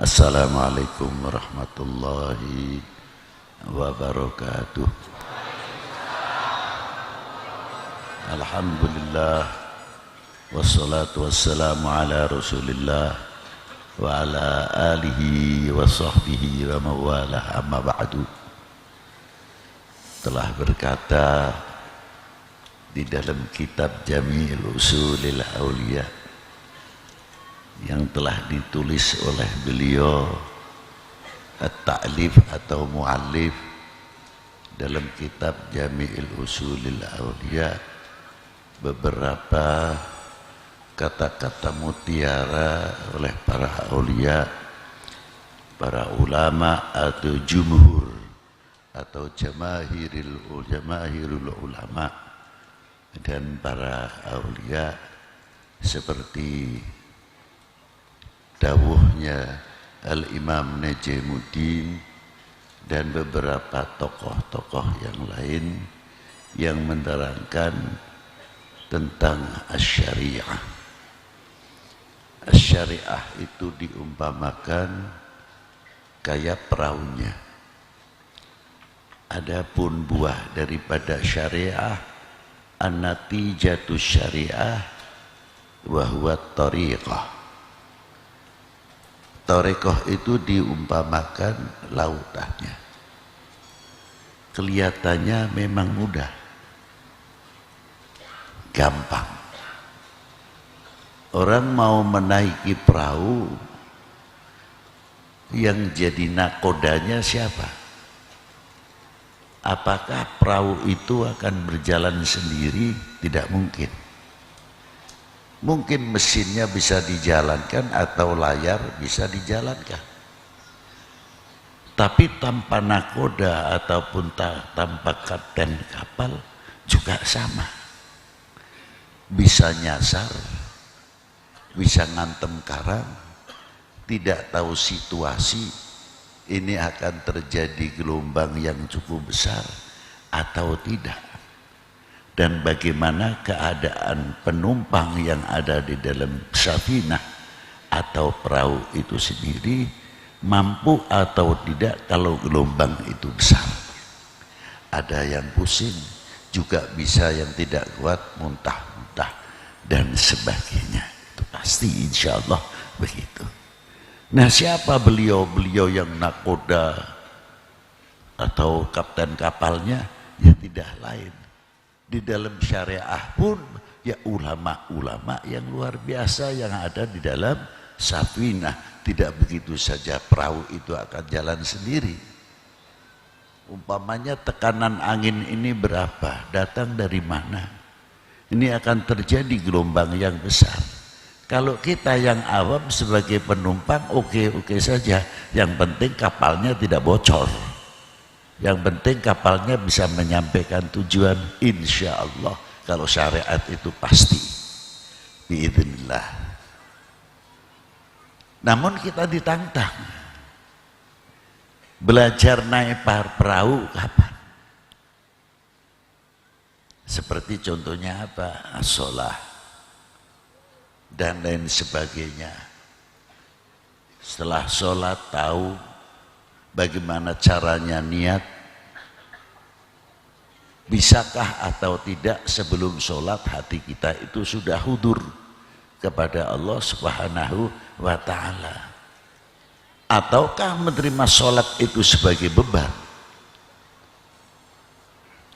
Assalamualaikum warahmatullahi wabarakatuh. Alhamdulillah, wassalatu wassalamu ala rasulillah wa ala alihi wa sahbihi wa mawalah, amma ba'du. Telah berkata di dalam kitab Jami'ul Usulil Auliya yang telah ditulis oleh beliau at-ta'lif atau mu'allif dalam kitab Jami'ul Usulil Auliya, beberapa kata-kata mutiara oleh para aulia, para ulama atau jumhur atau jamahirul ulama dan para aulia, seperti dawuhnya Al-Imam Najmuddin dan beberapa tokoh-tokoh yang lain yang menerangkan tentang asy-syariah. Asy-syariah itu diumpamakan kayak perahunya. Adapun buah daripada syariah, an-natijatus syariah wa huwa tariqah. Tariqah itu diumpamakan lautannya. Kelihatannya memang mudah, gampang. Orang mau menaiki perahu, yang jadi nakodanya siapa? Apakah perahu itu akan berjalan sendiri? Tidak mungkin. Mungkin mesinnya bisa dijalankan atau layar bisa dijalankan. Tapi tanpa nakoda ataupun tanpa kapten kapal juga sama. Bisa nyasar, bisa ngantem karang, tidak tahu situasi, ini akan terjadi gelombang yang cukup besar atau tidak. Dan bagaimana keadaan penumpang yang ada di dalam safinah atau perahu itu sendiri, mampu atau tidak kalau gelombang itu besar. Ada yang pusing, juga bisa yang tidak kuat, muntah-muntah dan sebagainya. Itu pasti insya Allah begitu. Nah, siapa beliau yang nakoda atau kapten kapalnya? Ya tidak lain. Di dalam syariah pun ya ulama-ulama yang luar biasa yang ada di dalam safinah. Tidak begitu saja perahu itu akan jalan sendiri. Umpamanya tekanan angin ini berapa? Datang dari mana? Ini akan terjadi gelombang yang besar. Kalau kita yang awam sebagai penumpang oke saja. Yang penting kapalnya tidak bocor. Yang penting kapalnya bisa menyampaikan tujuan, insya Allah. Kalau syariat itu pasti biidznillah. Namun kita ditantang belajar naik perahu kapan? Seperti contohnya apa? Sholat dan lain sebagainya. Setelah sholat tahu bagaimana caranya niat, bisakah atau tidak sebelum sholat hati kita itu sudah hudur kepada Allah Subhanahu wa ta'ala, ataukah menerima sholat itu sebagai beban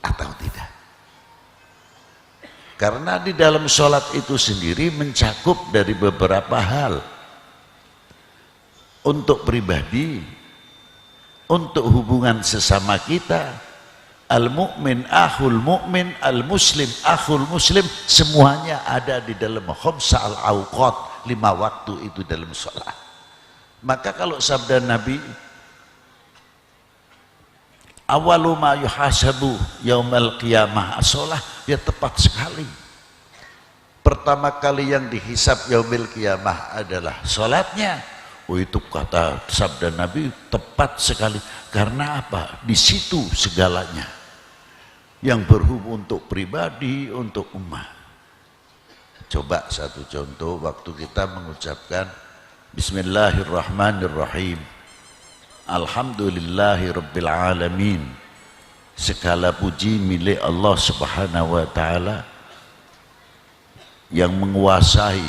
atau tidak. Karena di dalam sholat itu sendiri mencakup dari beberapa hal. Untuk pribadi, untuk hubungan sesama kita, al-mu'min akhul mu'min, al-muslim akhul muslim, semuanya ada di dalam khamsa al-awqat, 5 waktu itu dalam sholat. Maka kalau sabda Nabi, awalu ma yuhasabu yaumal qiyamah as-sholah, ya tepat sekali. Pertama kali yang dihisab yaumil qiyamah adalah sholatnya. Oh, itu kata sabda Nabi tepat sekali. Karena apa? Di situ segalanya yang berhubung untuk pribadi, untuk umat. Coba satu contoh, waktu kita mengucapkan Bismillahirrahmanirrahim. Alhamdulillahi rabbil alamin. Segala puji milik Allah subhanahu wa ta'ala yang menguasai,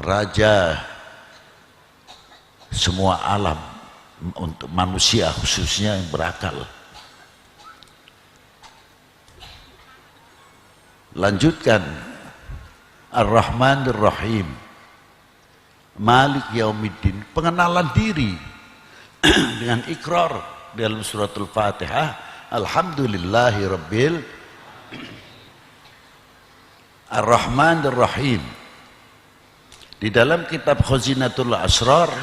raja semua alam, untuk manusia khususnya yang berakal. Lanjutkan, Ar-Rahman Ar-Rahim, Malik Yaumiddin, pengenalan diri dengan ikrar dalam suratul Fatihah, Alhamdulillahi Rabbil Ar-Rahman Ar-Rahim. Di dalam kitab Khazinatul Asrar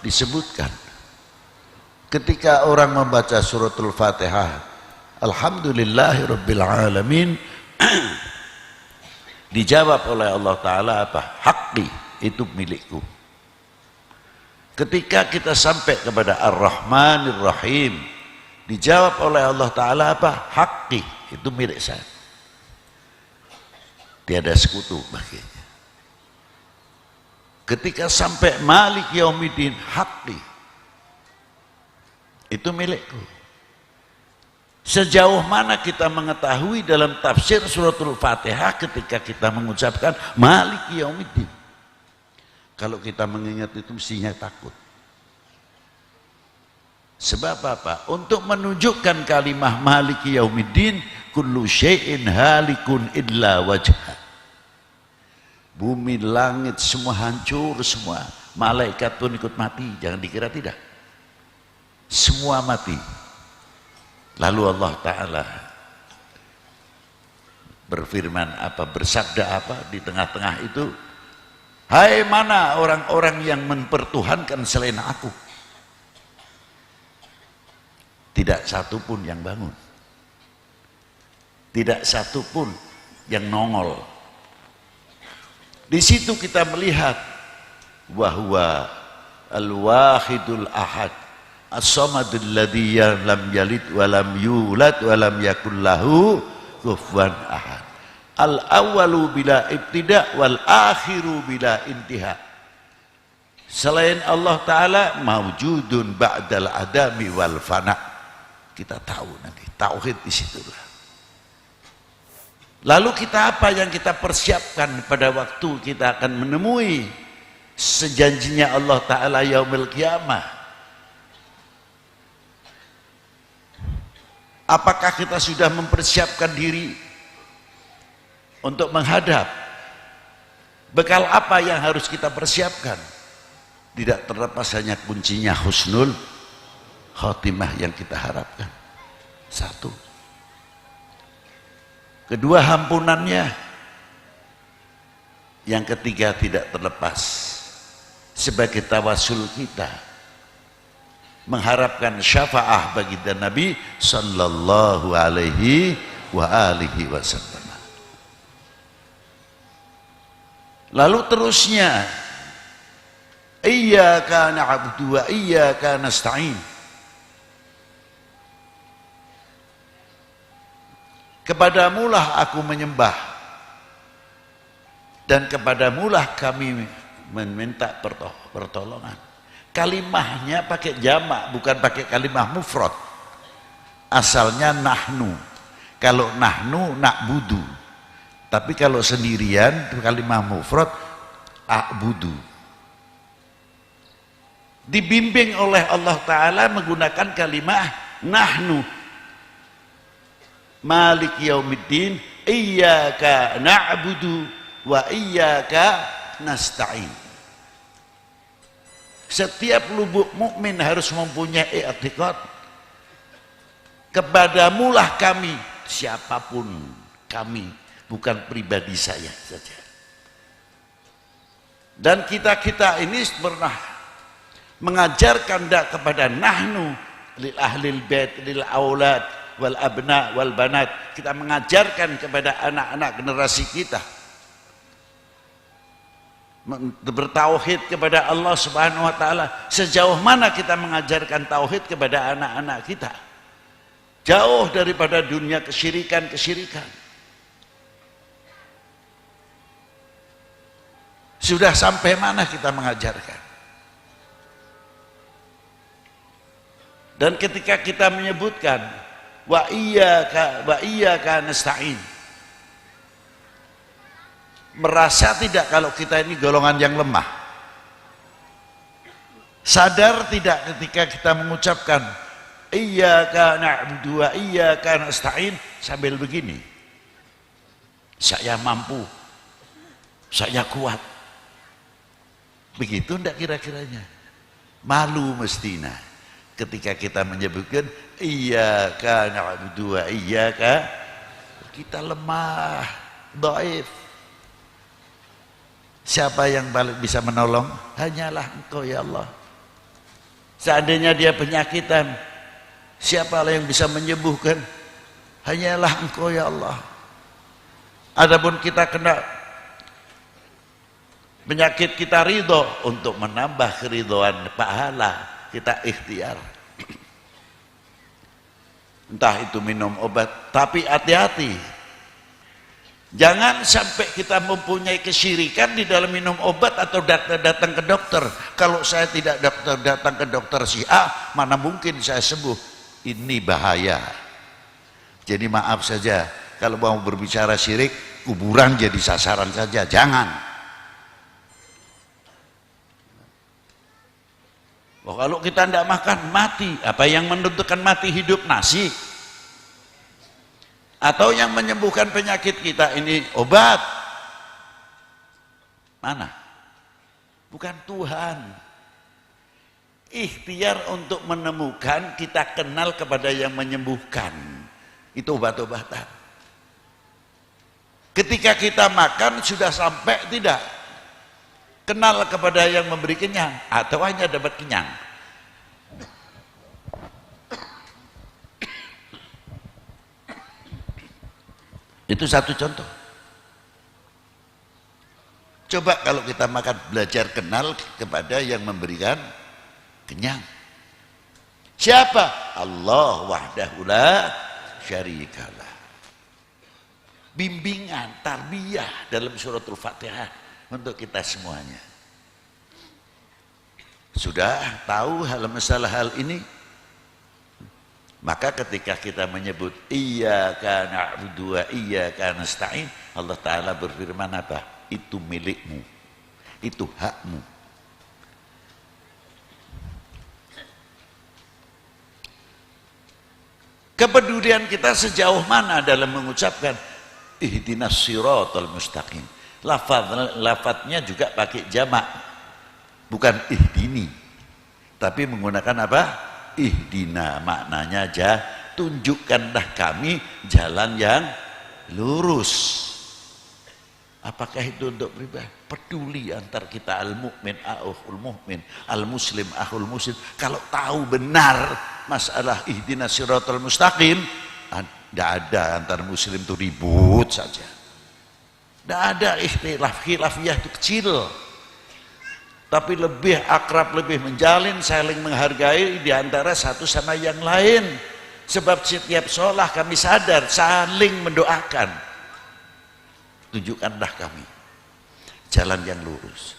disebutkan, ketika orang membaca suratul Fatihah, Alhamdulillahi Rabbil Alamin, dijawab oleh Allah Ta'ala apa? Haqqi, itu milikku. Ketika kita sampai kepada Ar-Rahmanir Rahim, dijawab oleh Allah Ta'ala apa? Haqqi, itu milik saya. Tiada sekutu baginya. Ketika sampai Malik Yaumiddin, Haqqi, itu milikku. Sejauh mana kita mengetahui dalam tafsir suratul Fatihah ketika kita mengucapkan Malik Yaumiddin? Kalau kita mengingat itu mestinya takut. Sebab apa? Untuk menunjukkan kalimah Malik Yaumiddin, kullu syai'in halikun illa wajha. Bumi, langit, semua hancur semua. Malaikat pun ikut mati, jangan dikira tidak. Semua mati. Lalu Allah Ta'ala berfirman apa, bersabda apa di tengah-tengah itu? Hai, mana orang-orang yang mempertuhankan selain aku? Tidak satu pun yang bangun. Tidak satu pun yang nongol. Di situ kita melihat bahwa al-wahidul ahad, as-samadul ladzi lam yalid wa lam yulad wa lam yakul lahu kufuwan ahad. Al-awwalu bila ibtida wal akhiru bila intiha. Selain Allah Ta'ala mawjudun ba'dal adami wal fana. Kita tahu nanti tauhid di situlah. Lalu kita apa yang kita persiapkan pada waktu kita akan menemui sejanjinya Allah Ta'ala yaumil qiyamah? Apakah kita sudah mempersiapkan diri untuk menghadap? Bekal apa yang harus kita persiapkan? Tidak terlepas hanya kuncinya husnul khotimah yang kita harapkan. Satu. Kedua, ampunannya. Yang ketiga, tidak terlepas sebagai tawasul kita mengharapkan syafaah bagi Nabi sallallahu alaihi wa alihi wasallam. Lalu terusnya, iyyaka na'budu wa iyyaka nasta'in. Kepadamulah aku menyembah dan kepadamulah kami meminta pertolongan. Kalimahnya pakai jamak, bukan pakai kalimah mufrad. Asalnya nahnu. Kalau nahnu na'budu. Tapi kalau sendirian kalimah mufrad a'budu. Dibimbing oleh Allah Ta'ala menggunakan kalimah nahnu. Malik Yaumiddin, iyyaka na'budu wa iyyaka nasta'in. Setiap lubuk mukmin harus mempunyai i'tiqad, kepadamulah kami, siapapun kami, bukan pribadi saya saja. Dan kita ini pernah mengajarkan kepada nahnu lil ahlil bait lil aulad wal abna wal banat. Kita mengajarkan kepada anak-anak generasi kita bertauhid kepada Allah Subhanahu wa taala. Sejauh mana kita mengajarkan tauhid kepada anak-anak kita? Jauh daripada dunia kesyirikan-kesyirikan. Sudah sampai mana kita mengajarkan? Dan ketika kita menyebutkan wa iyyaka nasta'in, merasa tidak kalau kita ini golongan yang lemah? Sadar tidak ketika kita mengucapkan iyyaka na'budu wa iyyaka nasta'in sambil begini? Saya mampu, saya kuat. Begitu enggak kira-kiranya? Malu mestinya ketika kita menyebutkan iyyaka na'budu wa iyyaka, kita lemah, dhaif. Siapa yang paling bisa menolong? Hanyalah Engkau ya Allah. Seandainya dia penyakitan, siapa yang bisa menyembuhkan? Hanyalah Engkau ya Allah. Adapun kita kena penyakit, kita ridho, untuk menambah keridhaan pahala kita ikhtiar, entah itu minum obat. Tapi hati-hati, jangan sampai kita mempunyai kesyirikan di dalam minum obat atau datang ke dokter. Kalau saya tidak datang ke dokter si A, mana mungkin saya sembuh? Ini bahaya. Jadi maaf saja, kalau mau berbicara syirik, kuburan jadi sasaran saja, jangan. Oh, kalau kita tidak makan, mati. Apa yang menentukan mati hidup? Nasi. Atau yang menyembuhkan penyakit kita ini obat? Mana? Bukan Tuhan. Ikhtiar untuk menemukan, kita kenal kepada yang menyembuhkan. Itu obat-obatan. Ketika kita makan, sudah sampai tidak? Kenal kepada yang memberi kenyang, atau hanya dapat kenyang? Itu satu contoh. Coba kalau kita makan, belajar kenal kepada yang memberikan kenyang. Siapa? Allah wahdahu la syarikalah. Bimbingan, tarbiyah dalam suratul Fatihah untuk kita semuanya. Sudah tahu masalah hal ini? Maka ketika kita menyebut iyyaka na'budu wa iyyaka nasta'in, Allah Ta'ala berfirman apa? Itu milikmu, itu hakmu. Kepedulian kita sejauh mana dalam mengucapkan ihdinas siratal mustaqim? Lafadznya juga pakai jamak, bukan ihdini, tapi menggunakan apa? Ihdina, maknanya tunjukkanlah kami jalan yang lurus. Apakah itu untuk pribadi? Peduli antar kita, al-mu'min akhul mu'min, al-muslim akhul muslim. Kalau tahu benar masalah ihdinas siratal mustaqim, tidak ada antar muslim itu ribut saja. Tidak ada ikhtilaf, khilafiyah itu kecil, tapi lebih akrab, lebih menjalin, saling menghargai di antara satu sama yang lain. Sebab setiap sholat kami sadar saling mendoakan. Tunjukkanlah kami jalan yang lurus,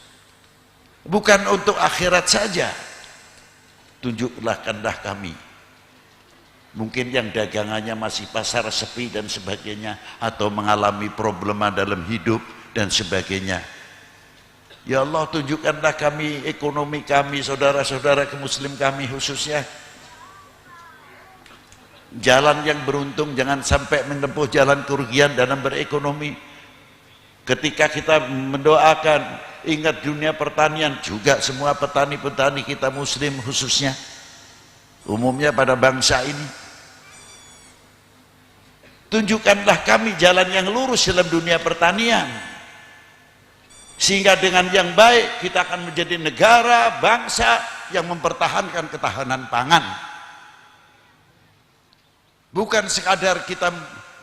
bukan untuk akhirat saja. Tunjukkanlah kami, mungkin yang dagangannya masih pasar sepi dan sebagainya, atau mengalami problema dalam hidup dan sebagainya. Ya Allah, tunjukkanlah kami ekonomi kami, saudara-saudara muslim kami khususnya, jalan yang beruntung, jangan sampai menempuh jalan kerugian dalam berekonomi. Ketika kita mendoakan, ingat dunia pertanian juga, semua petani-petani kita muslim khususnya, umumnya pada bangsa ini. Tunjukkanlah kami jalan yang lurus dalam dunia pertanian, sehingga dengan yang baik kita akan menjadi negara, bangsa yang mempertahankan ketahanan pangan. Bukan sekadar kita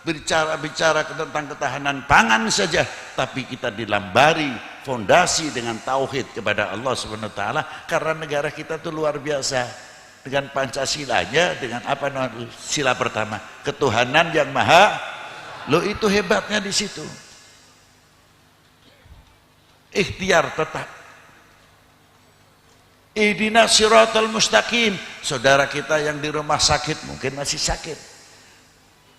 bicara tentang ketahanan pangan saja, tapi kita dilambari fondasi dengan tauhid kepada Allah Subhanahu wa taala, karena negara kita itu luar biasa dengan Pancasilanya, dengan apa sila pertama, ketuhanan yang maha. Loh, itu hebatnya di situ. ikhtiar tetap. Ihdinas siratal mustaqim. Saudara kita yang di rumah sakit mungkin masih sakit,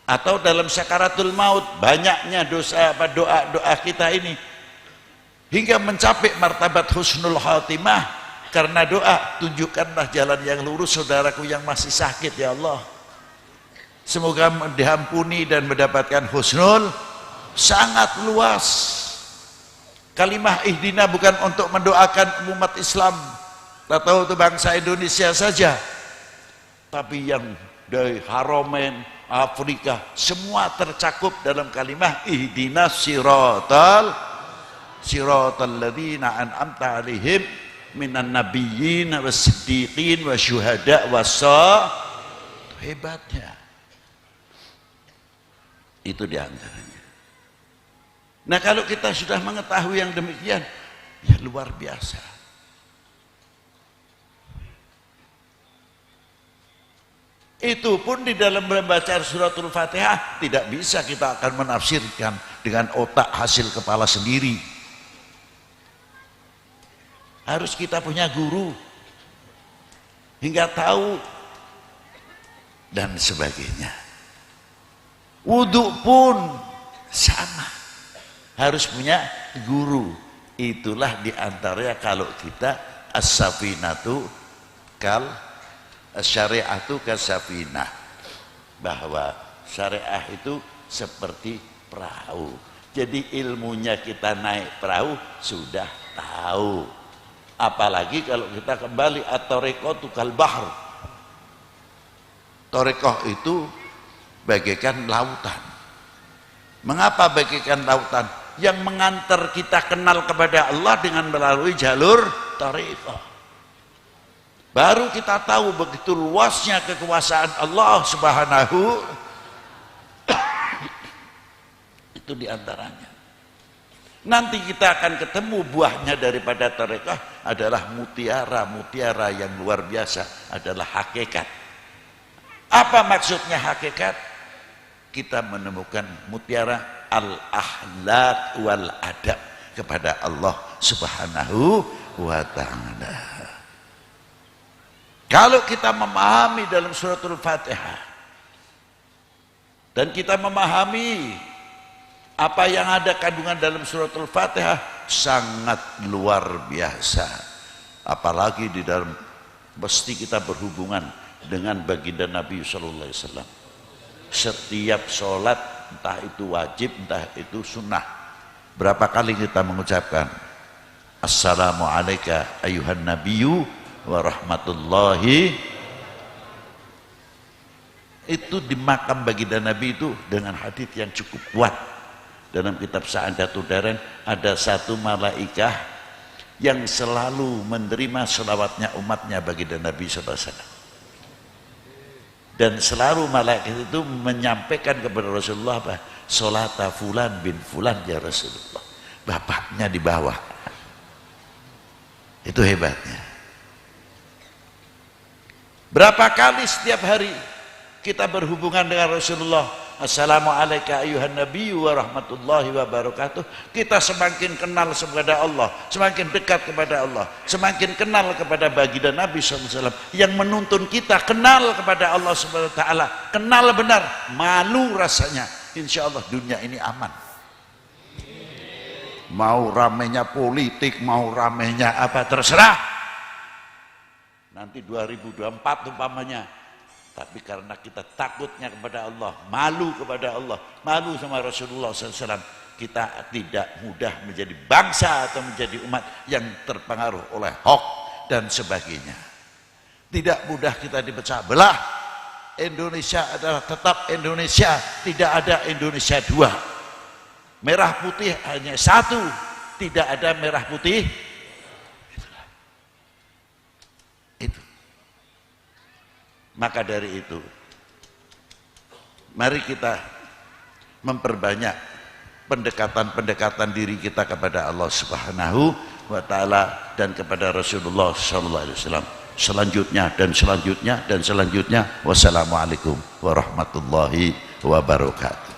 atau dalam sakaratul maut, banyaknya doa kita ini hingga mencapai martabat husnul khatimah karena doa. Tunjukkanlah jalan yang lurus saudaraku yang masih sakit ya Allah, semoga diampuni dan mendapatkan husnul. Sangat luas kalimah ihdina, bukan untuk mendoakan umat Islam atau untuk bangsa Indonesia saja, tapi yang dari Haramain, Afrika, semua tercakup dalam kalimah ihdinas siratal ladzina an'amta 'alaihim minan nabiyyin was-siddiqin wasyuhada was-shalihin. Hebatnya itu diantaranya. Nah, kalau kita sudah mengetahui yang demikian, ya luar biasa. Itu pun di dalam membaca suratul Fatihah tidak bisa kita akan menafsirkan dengan otak hasil kepala sendiri. Harus kita punya guru hingga tahu dan sebagainya. Wudhu pun sama, harus punya guru. Itulah diantaranya kalau kita as-safinatu kal syariatu kasafinah, bahwa syariah itu seperti perahu. Jadi ilmunya kita naik perahu sudah tahu, apalagi kalau kita kembali at-tariqatu kal bahr. Tariqah itu bagaikan lautan. Mengapa bagaikan lautan? Yang mengantar kita kenal kepada Allah dengan melalui jalur tariqah. Baru kita tahu begitu luasnya kekuasaan Allah Subhanahu. Itu diantaranya. Nanti kita akan ketemu buahnya daripada tarekah adalah mutiara yang luar biasa, adalah hakikat. Apa maksudnya hakikat? Kita menemukan mutiara al-akhlaq wal adab kepada Allah Subhanahu wa ta'ala. Kalau kita memahami dalam suratul Fatihah dan kita memahami apa yang ada kandungan dalam suratul Fatihah, sangat luar biasa. Apalagi di dalam mesti kita berhubungan dengan baginda Nabi sallallahu alaihi wasallam. Setiap sholat, entah itu wajib, entah itu sunnah, berapa kali kita mengucapkan assalamu alayka ayuhan nabiyyu wa rahmatullahi. Itu di makam baginda Nabi itu dengan hadis yang cukup kuat. Dalam kitab Sa'adatul Darain ada satu malaikah yang selalu menerima selawatnya umatnya baginda Nabi SAW, dan selalu malaikat itu menyampaikan kepada Rasulullah apa? Sholata fulan bin fulan ya Rasulullah, bapaknya di bawah. Itu hebatnya. Berapa kali setiap hari kita berhubungan dengan Rasulullah, assalamualaikum ayuhan nabiyyu wa rahmatullahi wa barakatuh. Kita semakin kenal kepada Allah, semakin dekat kepada Allah, semakin kenal kepada baginda Nabi SAW yang menuntun kita kenal kepada Allah Subhanahu wa ta'ala. Kenal benar, malu rasanya. Insya Allah dunia ini aman. Mau ramenya politik, mau ramenya apa, terserah. Nanti 2024 umpamanya, tapi karena kita takutnya kepada Allah, malu kepada Allah, malu sama Rasulullah SAW, kita tidak mudah menjadi bangsa atau menjadi umat yang terpengaruh oleh hoax dan sebagainya. Tidak mudah kita dipecah belah. Indonesia adalah tetap Indonesia, tidak ada Indonesia dua. Merah putih hanya satu, tidak ada merah putih. Maka dari itu, mari kita memperbanyak pendekatan-pendekatan diri kita kepada Allah Subhanahu wa ta'ala dan kepada Rasulullah sallallahu alaihi wasallam. Selanjutnya dan selanjutnya dan selanjutnya. Wassalamualaikum warahmatullahi wabarakatuh.